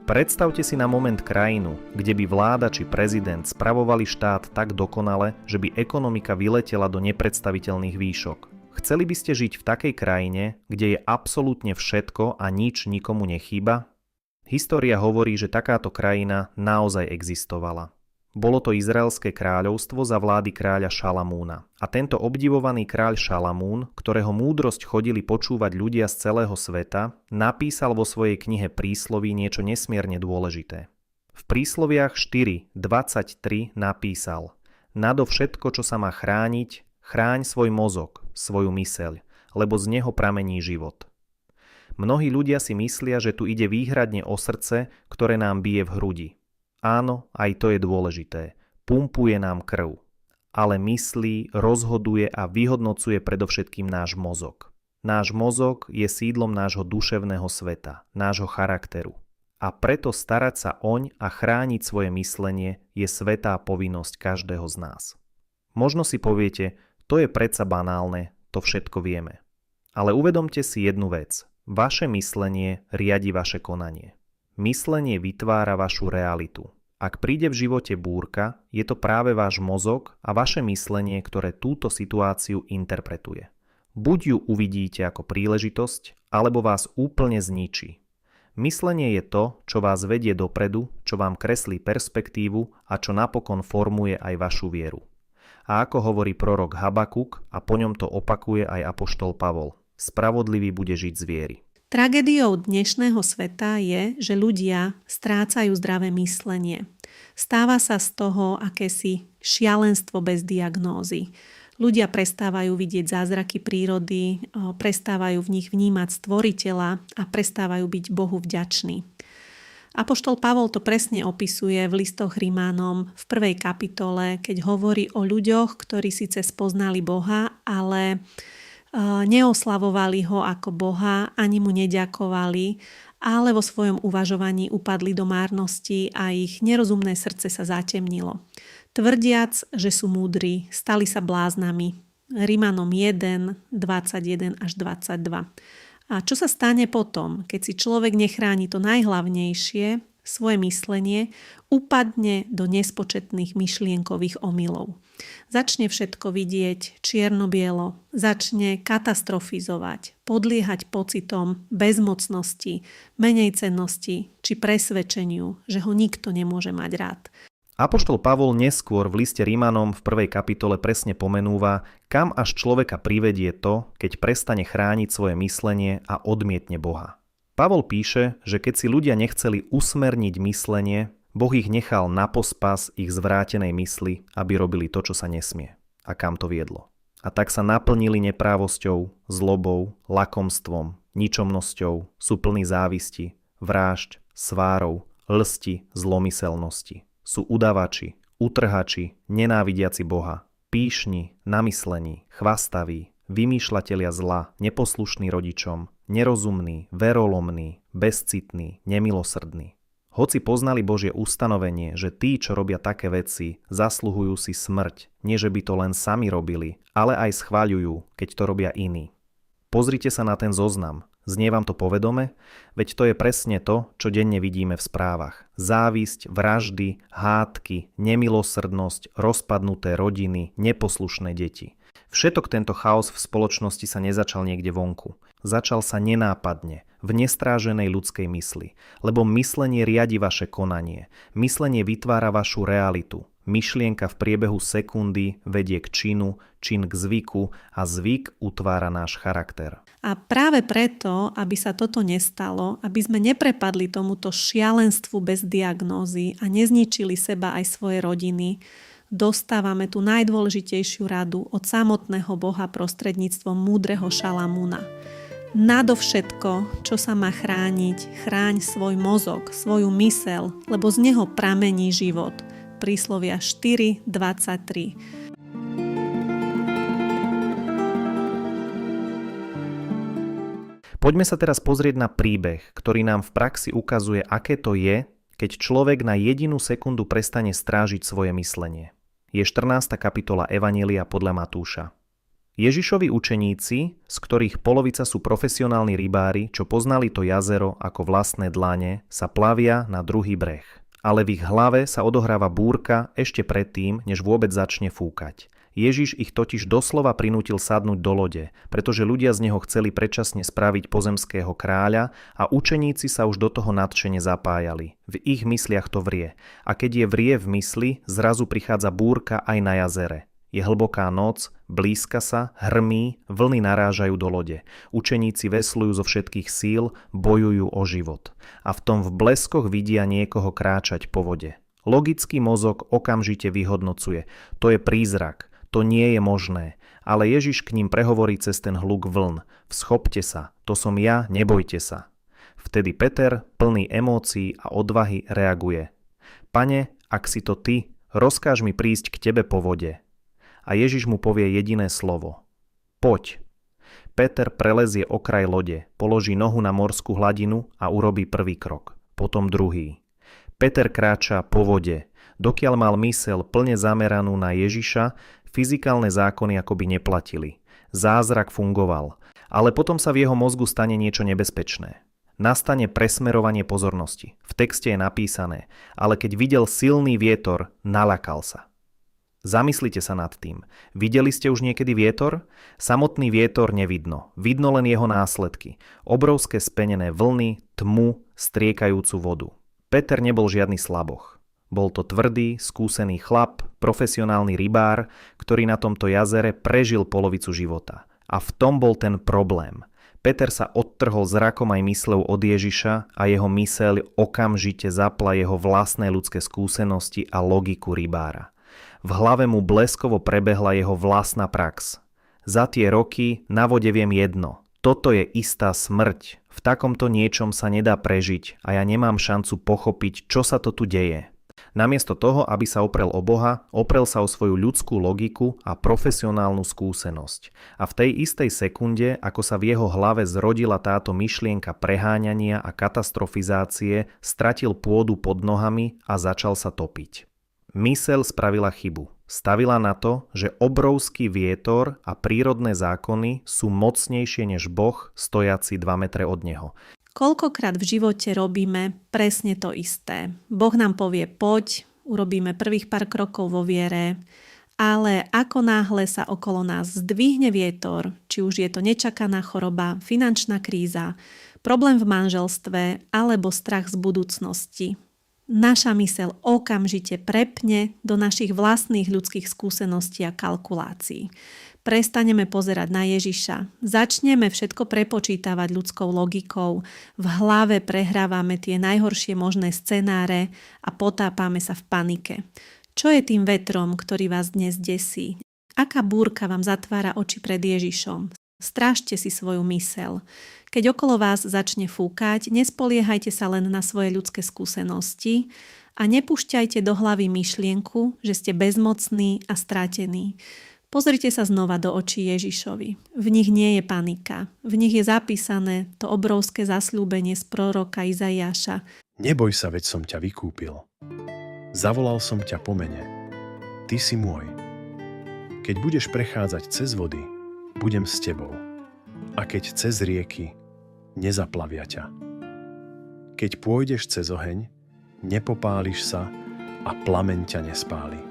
Predstavte si na moment krajinu, kde by vláda či prezident spravovali štát tak dokonale, že by ekonomika vyletela do nepredstaviteľných výšok. Chceli by ste žiť v takej krajine, kde je absolútne všetko a nič nikomu nechýba? História hovorí, že takáto krajina naozaj existovala. Bolo to Izraelské kráľovstvo za vlády kráľa Šalamúna. A tento obdivovaný kráľ Šalamún, ktorého múdrosť chodili počúvať ľudia z celého sveta, napísal vo svojej knihe Prísloví niečo nesmierne dôležité. V Prísloviach 4.23 napísal: Nado všetko, čo sa má chrániť, chráň svoj mozog, svoju myseľ, lebo z neho pramení život. Mnohí ľudia si myslia, že tu ide výhradne o srdce, ktoré nám bije v hrudi. Áno, aj to je dôležité. Pumpuje nám krv. Ale myslí, rozhoduje a vyhodnocuje predovšetkým náš mozog. Náš mozog je sídlom nášho duševného sveta, nášho charakteru. A preto starať sa oň a chrániť svoje myslenie je svätá povinnosť každého z nás. Možno si poviete, to je predsa banálne, to všetko vieme. Ale uvedomte si jednu vec. Vaše myslenie riadi vaše konanie. Myslenie vytvára vašu realitu. Ak príde v živote búrka, je to práve váš mozog a vaše myslenie, ktoré túto situáciu interpretuje. Buď ju uvidíte ako príležitosť, alebo vás úplne zničí. Myslenie je to, čo vás vedie dopredu, čo vám kreslí perspektívu a čo napokon formuje aj vašu vieru. A ako hovorí prorok Habakuk, a po ňom to opakuje aj apoštol Pavol, spravodlivý bude žiť z viery. Tragédiou dnešného sveta je, že ľudia strácajú zdravé myslenie. Stáva sa z toho akési šialenstvo bez diagnózy. Ľudia prestávajú vidieť zázraky prírody, prestávajú v nich vnímať stvoriteľa a prestávajú byť Bohu vďační. Apoštol Pavol to presne opisuje v listoch Rimánom v 1. kapitole, keď hovorí o ľuďoch, ktorí síce spoznali Boha, ale neoslavovali ho ako Boha, ani mu neďakovali, ale vo svojom uvažovaní upadli do márnosti a ich nerozumné srdce sa zatemnilo. Tvrdiac, že sú múdri, stali sa bláznami. Rimanom 1, 21 až 22. A čo sa stane potom, keď si človek nechráni to najhlavnejšie, svoje myslenie, upadne do nespočetných myšlienkových omylov. Začne všetko vidieť čierno-bielo, začne katastrofizovať, podliehať pocitom bezmocnosti, menejcennosti či presvedčeniu, že ho nikto nemôže mať rád. Apoštol Pavol neskôr v liste Rimanom v 1. kapitole presne pomenúva, kam až človeka privedie to, keď prestane chrániť svoje myslenie a odmietne Boha. Pavol píše, že keď si ľudia nechceli usmerniť myslenie, Boh ich nechal na pospas ich zvrátenej mysli, aby robili to, čo sa nesmie. A kam to viedlo? A tak sa naplnili neprávosťou, zlobou, lakomstvom, ničomnosťou, sú plní závisti, vrážď, svárov, lsti, zlomyselnosti. Sú udavači, utrhači, nenávidiaci Boha, pýšni, namyslení, chvastaví, vymýšľatelia zla, neposlušní rodičom, nerozumní, verolomní, bezcitní, nemilosrdní. Hoci poznali Božie ustanovenie, že tí, čo robia také veci, zasluhujú si smrť, nie že by to len sami robili, ale aj schváľujú, keď to robia iní. Pozrite sa na ten zoznam. Znie vám to povedome? Veď to je presne to, čo denne vidíme v správach. Závisť, vraždy, hádky, nemilosrdnosť, rozpadnuté rodiny, neposlušné deti. Všetok tento chaos v spoločnosti sa nezačal niekde vonku. Začal sa nenápadne, v nestráženej ľudskej mysli. Lebo myslenie riadi vaše konanie. Myslenie vytvára vašu realitu. Myšlienka v priebehu sekundy vedie k činu, čin k zvyku a zvyk utvára náš charakter. A práve preto, aby sa toto nestalo, aby sme neprepadli tomuto šialenstvu bez diagnózy a nezničili seba aj svoje rodiny, dostávame tú najdôležitejšiu radu od samotného Boha prostredníctvom múdreho Šalamúna. Nadovšetko, čo sa má chrániť, chráň svoj mozog, svoju myseľ, lebo z neho pramení život. Príslovia 4.23. Poďme sa teraz pozrieť na príbeh, ktorý nám v praxi ukazuje, aké to je, keď človek na jedinú sekundu prestane strážiť svoje myslenie. Je 14. kapitola Evanjelia podľa Matúša. Ježišovi učeníci, z ktorých polovica sú profesionálni rybári, čo poznali to jazero ako vlastné dlane, sa plavia na druhý breh. Ale v ich hlave sa odohráva búrka ešte predtým, než vôbec začne fúkať. Ježiš ich totiž doslova prinútil sadnúť do lode, pretože ľudia z neho chceli predčasne spraviť pozemského kráľa a učeníci sa už do toho nadšene zapájali. V ich mysliach to vrie. A keď je vrie v mysli, zrazu prichádza búrka aj na jazere. Je hlboká noc, blízka sa, hrmí, vlny narážajú do lode. Učeníci veslujú zo všetkých síl, bojujú o život. A v tom v bleskoch vidia niekoho kráčať po vode. Logický mozog okamžite vyhodnocuje. To je prízrak, to nie je možné. Ale Ježiš k ním prehovorí cez ten hluk vln. Vschopte sa, to som ja, nebojte sa. Vtedy Peter, plný emócií a odvahy, reaguje. Pane, ak si to ty, rozkáž mi prísť k tebe po vode. A Ježiš mu povie jediné slovo. Poď. Peter prelezie okraj lode, položí nohu na morskú hladinu a urobí prvý krok, potom druhý. Peter kráča po vode. Dokiaľ mal myseľ plne zameranú na Ježiša, fyzikálne zákony akoby neplatili. Zázrak fungoval, ale potom sa v jeho mozgu stane niečo nebezpečné. Nastane presmerovanie pozornosti. V texte je napísané, ale keď videl silný vietor, naľakal sa. Zamyslite sa nad tým. Videli ste už niekedy vietor? Samotný vietor nevidno. Vidno len jeho následky. Obrovské spenené vlny, tmu, striekajúcu vodu. Peter nebol žiadny slaboch. Bol to tvrdý, skúsený chlap, profesionálny rybár, ktorý na tomto jazere prežil polovicu života. A v tom bol ten problém. Peter sa odtrhol zrakom aj mysľou od Ježiša a jeho myseľ okamžite zapla jeho vlastné ľudské skúsenosti a logiku rybára. V hlave mu bleskovo prebehla jeho vlastná prax. Za tie roky na vode viem jedno. Toto je istá smrť. V takomto niečom sa nedá prežiť a ja nemám šancu pochopiť, čo sa to tu deje. Namiesto toho, aby sa oprel o Boha, oprel sa o svoju ľudskú logiku a profesionálnu skúsenosť. A v tej istej sekunde, ako sa v jeho hlave zrodila táto myšlienka preháňania a katastrofizácie, stratil pôdu pod nohami a začal sa topiť. Myseľ spravila chybu. Stavila na to, že obrovský vietor a prírodné zákony sú mocnejšie než Boh, stojaci 2 metre od neho. Koľkokrát v živote robíme presne to isté. Boh nám povie poď, urobíme prvých pár krokov vo viere, ale ako náhle sa okolo nás zdvihne vietor, či už je to nečakaná choroba, finančná kríza, problém v manželstve alebo strach z budúcnosti, naša myseľ okamžite prepne do našich vlastných ľudských skúseností a kalkulácií. Prestaneme pozerať na Ježiša, začneme všetko prepočítavať ľudskou logikou, v hlave prehrávame tie najhoršie možné scenáre a potápame sa v panike. Čo je tým vetrom, ktorý vás dnes desí? Aká búrka vám zatvára oči pred Ježišom? Strážte si svoju myseľ. Keď okolo vás začne fúkať, nespoliehajte sa len na svoje ľudské skúsenosti a nepúšťajte do hlavy myšlienku, že ste bezmocní a stratení. Pozrite sa znova do očí Ježišovi. V nich nie je panika. V nich je zapísané to obrovské zasľúbenie z proroka Izaiáša. Neboj sa, veď som ťa vykúpil. Zavolal som ťa po mene. Ty si môj. Keď budeš prechádzať cez vody, budem s tebou. A keď cez rieky, nezaplavia ťa. Keď pôjdeš cez oheň, nepopáliš sa a plameň ťa nespáli.